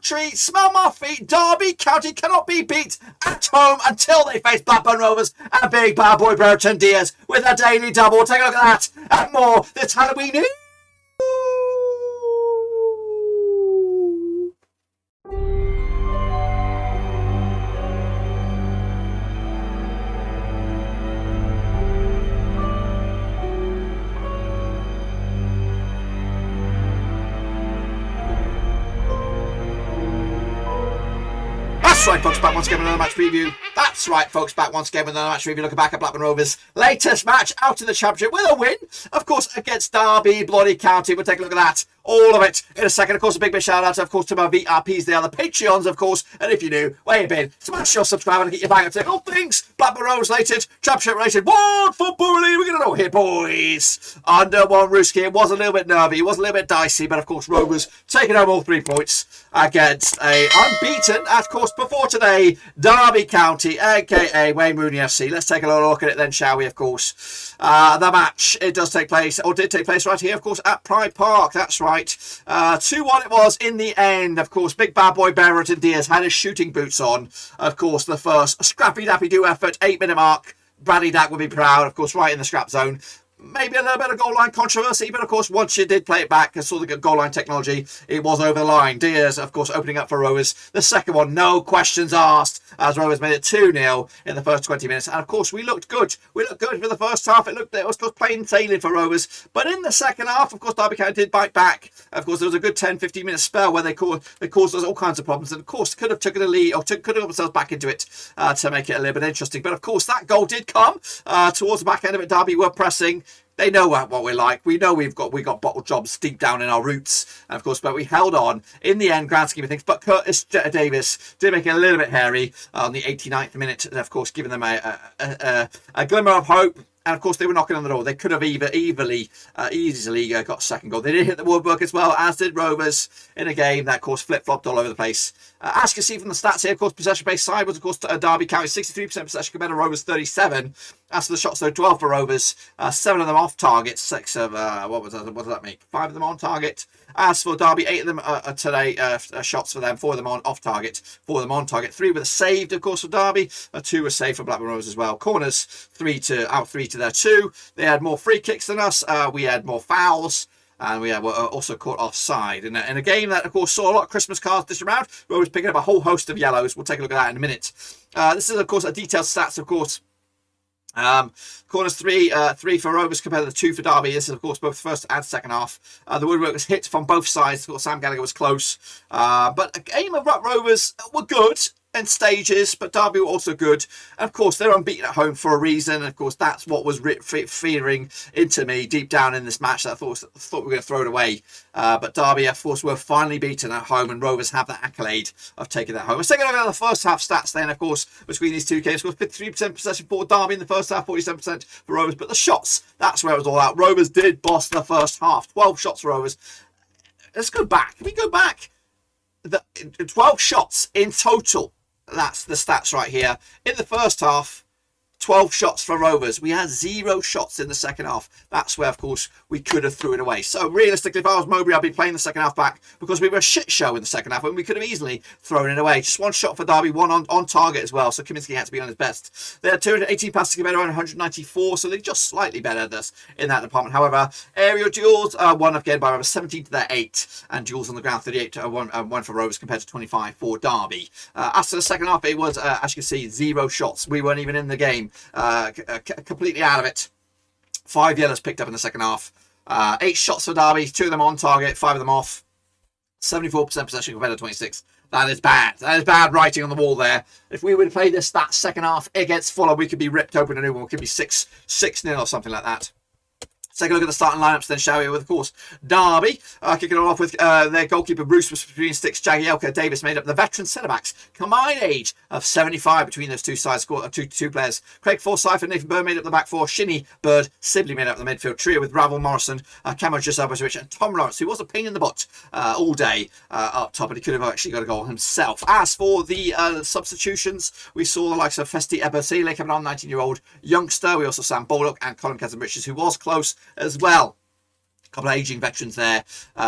victory. Smell my feet. Derby County cannot be beat at home until they face Blackburn Rovers and big bad boy Brererton Diaz with a daily double. Take a look at that and more this Halloween Eve. That's right, folks, back once again with another match preview. That's right, folks, back once again with another match preview. Looking back at Blackburn Rovers' latest match out in the Championship with a win, of course, against Derby Bloody County. We'll take a look at that. All of it in a second. Of course, a big shout out, of course, to my VRPs. They are the Patreons, of course. And if you're new, where you been? Smash your subscribe and get your bang up to all things Blackburn Rovers related, Championship related. What football league we're going to know here, boys? Under one Rooski. It was a little bit nervy. It was a little bit dicey. But, of course, Rovers taking home all 3 points against a unbeaten, of course, before today, Derby County, a.k.a. Wayne Rooney FC. Let's take a little look at it then, shall we, of course. The match, it does take place, or did take place right here, of course, at Pride Park. That's right. 2-1 it was in the end. Of course, big bad boy Brererton Diaz had his shooting boots on. Of course, the first scrappy dappy do effort, 8-minute mark. Bradley Dack would be proud, of course, right in the scrap zone. Maybe a little bit of goal line controversy, but of course, once you did play it back and saw the goal line technology, it was over the line. Diaz, of course, opening up for Rovers. The second one, no questions asked, as Rovers made it 2-0 in the first 20 minutes. And of course, we looked good. We looked good for the first half. It was plain sailing for Rovers. But in the second half, of course, Derby County did bite back. Of course, there was a good 10-15 minute spell where they caused us all kinds of problems. And of course, could have taken a lead or could have got themselves back into it to make it a little bit interesting. But of course, that goal did come towards the back end of it. Derby were pressing. They know what we're like. We know we got bottle jobs deep down in our roots, and of course, but we held on in the end, grand scheme of things. But Curtis Davies did make it a little bit hairy on the 89th minute, and of course, giving them a glimmer of hope. And of course, they were knocking on the door. They could have easily got a second goal. They did hit the woodwork as well, as did Rovers in a game that, of course, flip-flopped all over the place. As you can see from the stats here, of course, possession-based side was, of course, Derby County 63% possession compared to Rovers 37. As for the shots, though, 12 for Rovers, 7 of them off target, 6 of what does that make? 5 of them on target. As for Derby, 8 of them today shots for them, 4 of them on off target, 4 of them on target. 3 were saved, of course, for Derby. 2 were saved for Blackburn Rovers as well. Corners, 3 to their 2. They had more free kicks than us. We had more fouls. And we were also caught offside in a game that, of course, saw a lot of Christmas cards this round. Rovers picking up a whole host of yellows. We'll take a look at that in a minute. This is, of course, a detailed stats, of course. Corners 3 for Rovers compared to the 2 for Derby. This is, of course, both first and second half. The woodwork was hit from both sides. Of course, Sam Gallagher was close. But a game of Rovers were good in stages, but Derby were also good. And of course, they're unbeaten at home for a reason. And of course, that's what was feeding into me deep down in this match. That I thought we were going to throw it away. But Derby, of course, were finally beaten at home, and Rovers have that accolade of taking that home. Let's take a look at the first half stats then, of course, between these two games. Of course, 53% possession for Derby in the first half, 47% for Rovers. But the shots, that's where it was all out. Rovers did boss the first half. 12 shots for Rovers. Let's go back. Can we go back? 12 shots in total. That's the stats right here. In the first half, 12 shots for Rovers. We had 0 shots in the second half. That's where, of course, we could have threw it away. So realistically, if I was Mowbray, I'd be playing the second half back because we were a shit show in the second half and we could have easily thrown it away. Just 1 shot for Derby, 1 on target as well. So Kaminsky had to be on his best. They had 218 passes compared to 194, so they're just slightly better than us in that department. However, aerial duels, 1 again by Rovers, 17 to their 8, and duels on the ground, 38 to 1 for Rovers compared to 25 for Derby. As to the second half, it was, as you can see, 0 shots. We weren't even in the game. Completely out of it. 5 yellows picked up in the second half. 8 shots for Derby, 2 of them on target, 5 of them off. 74% possession compared to 26. That is bad. That is bad writing on the wall there. If we were to play that second half against Fulham, we could be ripped open a new one. We could be 6-0 or something like that. Let's take a look at the starting lineups then, shall we? With, of course, Derby kicking it off with their goalkeeper Bruce was between sticks. Jagielka Davis made up the veteran centre-backs. Combined age of 75 between those two sides, two players. Craig Forsyth and Nathan Bird made up the back four. Shinnie, Bird, Sibley made up the midfield trio with Ravel Morrison, Camo Josabowicz and Tom Lawrence, who was a pain in the butt all day up top, but he could have actually got a goal himself. As for the substitutions, we saw the likes of Festi Ebosile coming on, 19-year-old youngster. We also saw Sam Bullock and Colin Kensington-Richards, who was close as well. couple of ageing veterans there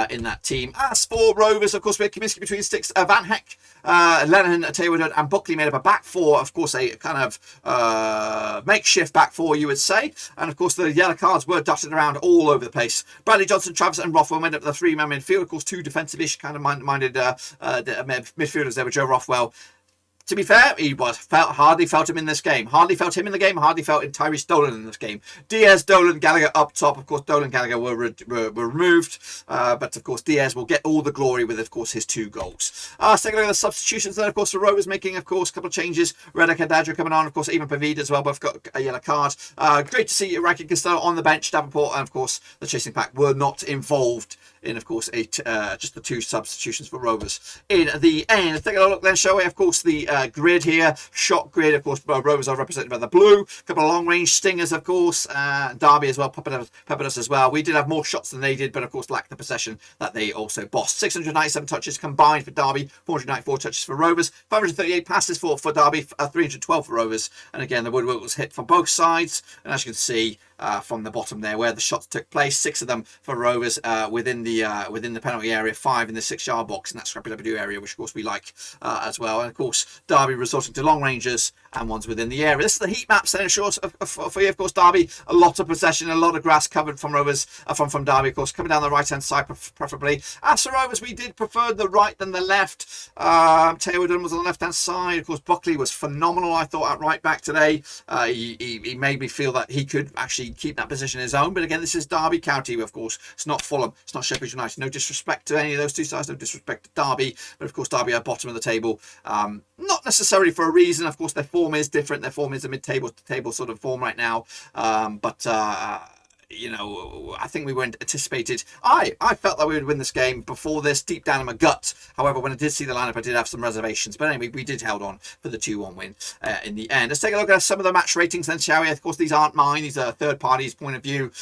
in that team. As for Rovers, of course, we had Kaminsky between sticks, Van Heck, Lennon, Taylor and Buckley made up a back four. Of course, a kind of makeshift back four, you would say. And of course, the yellow cards were dotted around all over the place. Bradley Johnson, Travis and Rothwell made up the three-man midfield. Of course, two defensive-ish kind of minded midfielders there with Joe Rothwell. To be fair, hardly felt him in this game. Hardly felt him in the game. Hardly felt in Tyrese Dolan in this game. Diaz, Dolan, Gallagher up top. Of course, Dolan, Gallagher were removed. But of course, Diaz will get all the glory with, of course, his 2 goals. Let's take a look at the substitutions then. Of course, the Rovers making, of course, a couple of changes. Reda Kadadra coming on. Of course, even Pavida as well. Both got a yellow card. Great to see Rankin Costello on the bench. Davenport and, of course, the chasing pack were not involved in, of course, just the 2 substitutions for Rovers in the end. Let's take a look then, shall we? Of course, the grid here, shot grid. Of course, Rovers are represented by the blue. A couple of long-range stingers, of course. Derby as well, peppered us as well. We did have more shots than they did, but of course lacked the possession that they also bossed. 697 touches combined for Derby, 494 touches for Rovers, 538 passes for Derby, 312 for Rovers. And again, the woodwork was hit from both sides. And as you can see, from the bottom there where the shots took place, 6 of them for Rovers within the penalty area, 5 in the 6-yard box in that scrappy Labadoo area, which of course we like as well. And of course Derby resorting to long ranges and ones within the area. This is the heat maps then, short for you. Of course, Derby, a lot of possession, a lot of grass covered from Rovers, from Derby, of course, coming down the right hand side preferably. As for Rovers, we did prefer the right than the left. Taylor was on the left hand side. Of course, Buckley was phenomenal, I thought, at right back today. He made me feel that he could actually keep that position his own. But again, this is Derby County, of course. It's not Fulham, it's not Sheffield United. No disrespect to any of those 2 sides, no disrespect to Derby, but of course Derby are bottom of the table, not necessarily for a reason. Of course, their form is different. Their form is a mid-table sort of form right now, but you know, I think we weren't anticipated. I felt that we would win this game before this, deep down in my gut. However, when I did see the lineup, I did have some reservations. But anyway, we did held on for the 2-1 win in the end. Let's take a look at some of the match ratings then, shall we? Of course, these aren't mine. These are third parties' point of view.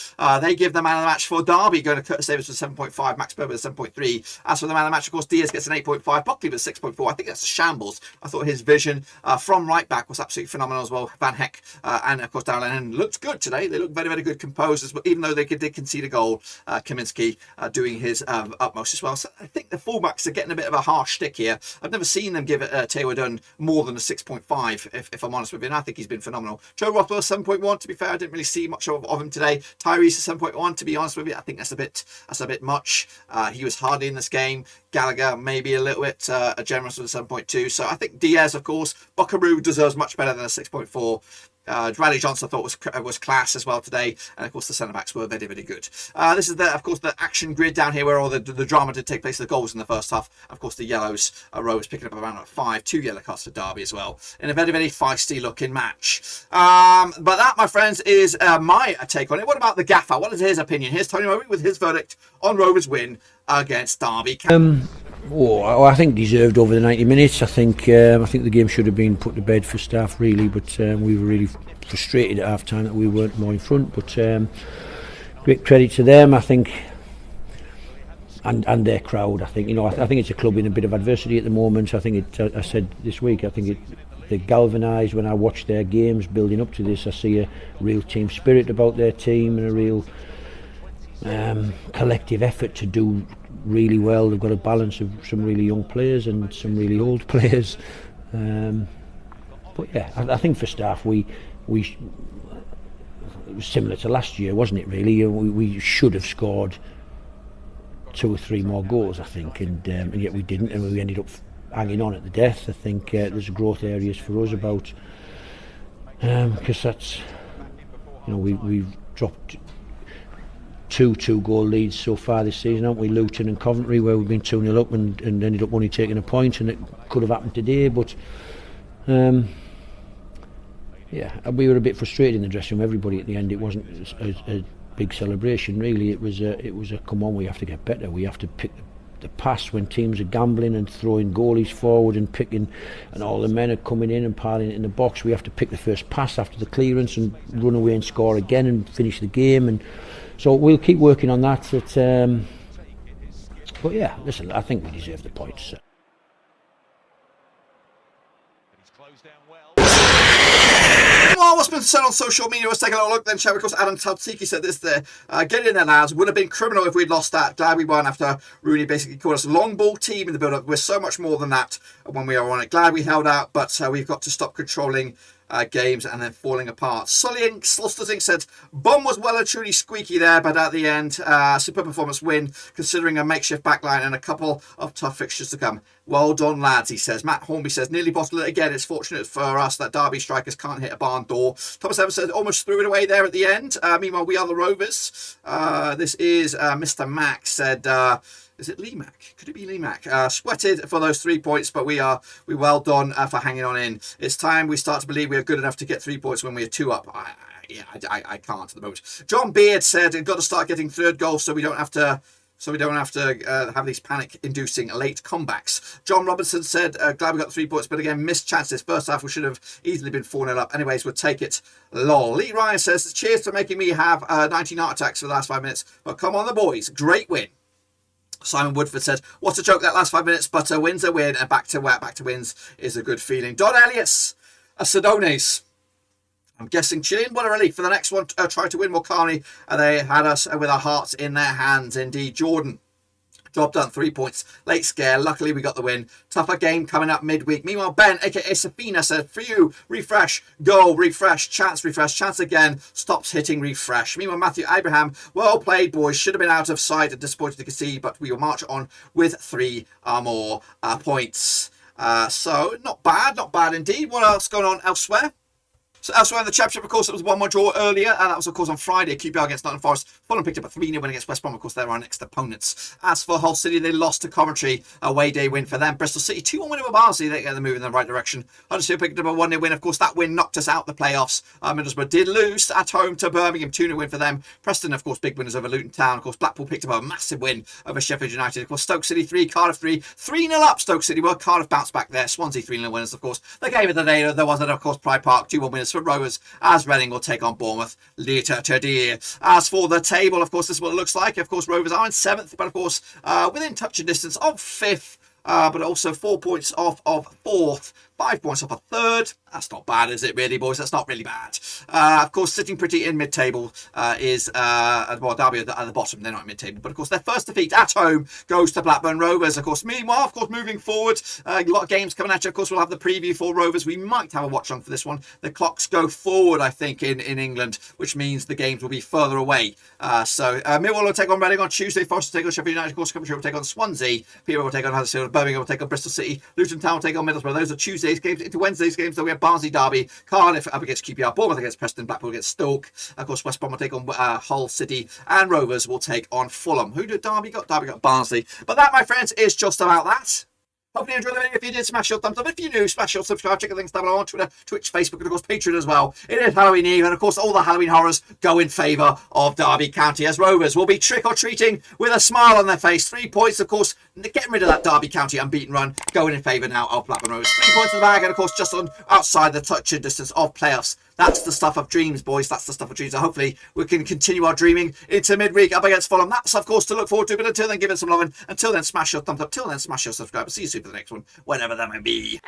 They give the man of the match for Derby, going to Curtis Davies with 7.5, Max Berber with 7.3. As for the man of the match, of course, Diaz gets an 8.5, Buckley with 6.4. I think that's a shambles. I thought his vision from right back was absolutely phenomenal as well. Van Heck and, of course, Darren Lennon looked good today. They looked very, very good composed, but even though they did concede a goal, Kaminsky doing his utmost as well. So I think the fullbacks are getting a bit of a harsh stick here. I've never seen them give Taylor Dunn more than a 6.5, if I'm honest with you, and I think he's been phenomenal. Joe Rothwell 7.1. To be fair, I didn't really see much of him today. Tyrese 7.1. To be honest with you, I think that's a bit much. He was hardly in this game. Gallagher maybe a little bit generous with a 7.2. So I think Diaz, of course, Buckaroo deserves much better than a 6.4. Bradley Johnson I thought was class as well today, and of course the centre backs were very, very good. This is of course the action grid down here where all the drama did take place. The goals in the first half. Of course the yellows, Rovers picking up around 5, 2 yellow cards for Derby as well in a very, very feisty looking match. But that, my friends, is my take on it. What about the gaffer? What is his opinion? Here's Tony Murray with his verdict on Rovers' win against Derby. I think deserved over the 90 minutes. I think the game should have been put to bed for staff really, but we were really frustrated at half time that we weren't more in front. But great credit to them, I think, and their crowd. I think I think it's a club in a bit of adversity at the moment. I think I said this week. I think they're galvanised. When I watch their games building up to this, I see a real team spirit about their team and a real collective effort to do really well. They've got a balance of some really young players and some really old players, but yeah, I think for staff we it was similar to last year, wasn't it really? We should have scored 2 or 3 more goals, I think, and yet we didn't, and we ended up hanging on at the death. I think there's growth areas for us about because that's we've dropped 2 2-goal leads so far this season, haven't we? Luton and Coventry, where we've been 2-0 up and ended up only taking a point, and it could have happened today, but yeah, we were a bit frustrated in the dressing room. Everybody at the end, it wasn't a big celebration really. It was a come on, we have to get better. We have to pick the pass when teams are gambling and throwing goalies forward and picking, and all the men are coming in and piling it in the box. We have to pick the first pass after the clearance and run away and score again and finish the game. And so we'll keep working on that. But yeah, listen, I think we deserve the points. Meanwhile, what's been said on social media, let's take a little look then, shall we? Of course, Adam Tautsiki said this there. Get in there, lads. Would have been criminal if we'd lost that. Glad we won after Rooney basically called us a long ball team in the build-up. We're so much more than that when we are on it. Glad we held out, but we've got to stop controlling games and then falling apart. Sullying Slustering said, Bum was well and truly squeaky there, but at the end, super performance win, considering a makeshift backline and a couple of tough fixtures to come. Well done, lads, he says. Matt Hornby says, nearly bottled it again. It's fortunate for us that Derby strikers can't hit a barn door. Thomas Evans said, almost threw it away there at the end. Meanwhile, we are the Rovers. This is Mr. Mac said, is it Lee Mac? Could it be Lee Mac? Sweated for those 3 points, but we well done for hanging on in. It's time we start to believe we are good enough to get 3 points when we are 2 up. I can't at the moment. John Beard said, we've got to start getting third goals so we don't have to have these panic-inducing late comebacks. John Robinson said, glad we got 3 points, but again, missed chances. First half, we should have easily been 4-0 up. Anyways, we'll take it. Lol. Lee Ryan says, cheers for making me have 19 heart attacks for the last 5 minutes. But come on, the boys. Great win. Simon Woodford said, what a joke that last 5 minutes, but a win's a win, and back to wins is a good feeling. Don Elliott's Sedones. I'm guessing Chilean. What a relief. For the next one, try to win more calmly. They had us with our hearts in their hands. Indeed, Jordan. Job done, 3 points. Late scare. Luckily, we got the win. Tougher game coming up midweek. Meanwhile, Ben, a.k.a. Safina, said, for you, refresh, goal, refresh, chance again. Stops hitting refresh. Meanwhile, Matthew Abraham, well played, boys. Should have been out of sight and disappointed to concede, but we will march on with 3 or more points. So, not bad indeed. What else going on elsewhere? So elsewhere in the Championship, of course, it was 1-1 draw earlier, and that was, of course, on Friday. QPR against Nottingham Forest. Fulham picked up a 3-0 win against West Brom. Of course, they're our next opponents. As for Hull City, they lost to Coventry. Away day win for them. Bristol City, 2-1 win over Barnsley. They get the move in the right direction. Huddersfield picked up a 1-0 win. Of course, that win knocked us out the playoffs. Middlesbrough did lose at home to Birmingham. 2-0 win for them. Preston, of course, big winners over Luton Town. Of course, Blackpool picked up a massive win over Sheffield United. Of course, Stoke City 3, Cardiff 3. 3-0 up Stoke City. Well, Cardiff bounced back there. Swansea 3-0 winners, of course. The game of the day, there was, of course, Pride Park. 2-1 winners for Rovers. As Reading will take on Bournemouth later today. As for the table, of course, this is what it looks like. Of course, Rovers are in 7th, but of course, within touching distance of 5th, but also 4 points off of 4th. 5 points off a 3rd. That's not bad, is it, really, boys? That's not really bad. Of course, sitting pretty in mid-table is, well, Derby at the bottom. They're not in mid-table. But, of course, their first defeat at home goes to Blackburn Rovers. Of course, meanwhile, of course, moving forward, a lot of games coming at you. Of course, we'll have the preview for Rovers. We might have a watch-on for this one. The clocks go forward, I think, in England, which means the games will be further away. So, Millwall will take on Reading on Tuesday. Forest will take on Sheffield United. Of course, Coventry will take on Swansea. Peterborough will take on Huddersfield. Birmingham will take on Bristol City. Luton Town will take on Middlesbrough. Those are Tuesday's games. Into Wednesday's games, though, we have Barnsley Derby, Cardiff up against QPR, Bournemouth against Preston, Blackpool against Stoke. Of course, West Brom will take on Hull City, and Rovers will take on Fulham. Who did Derby got? Derby got Barnsley. But that, my friends, is just about that. Hope you enjoyed the video. If you did, smash your thumbs up. If you're new, smash your subscribe. Check the links down below on Twitter, Twitch, Facebook, and of course Patreon as well. It is Halloween Eve, and of course all the Halloween horrors go in favour of Derby County, as Rovers will be trick-or-treating with a smile on their face. 3 points, of course, getting rid of that Derby County unbeaten run, going in favour now of Blackburn Rovers. 3 points in the bag, and of course just on outside the touching distance of playoffs. That's the stuff of dreams, boys. That's the stuff of dreams. So hopefully we can continue our dreaming into midweek up against Fulham. That's, of course, to look forward to. But until then, give it some love. And until then, smash your thumbs up. Till then, smash your subscribe. See you soon for the next one, whenever that may be.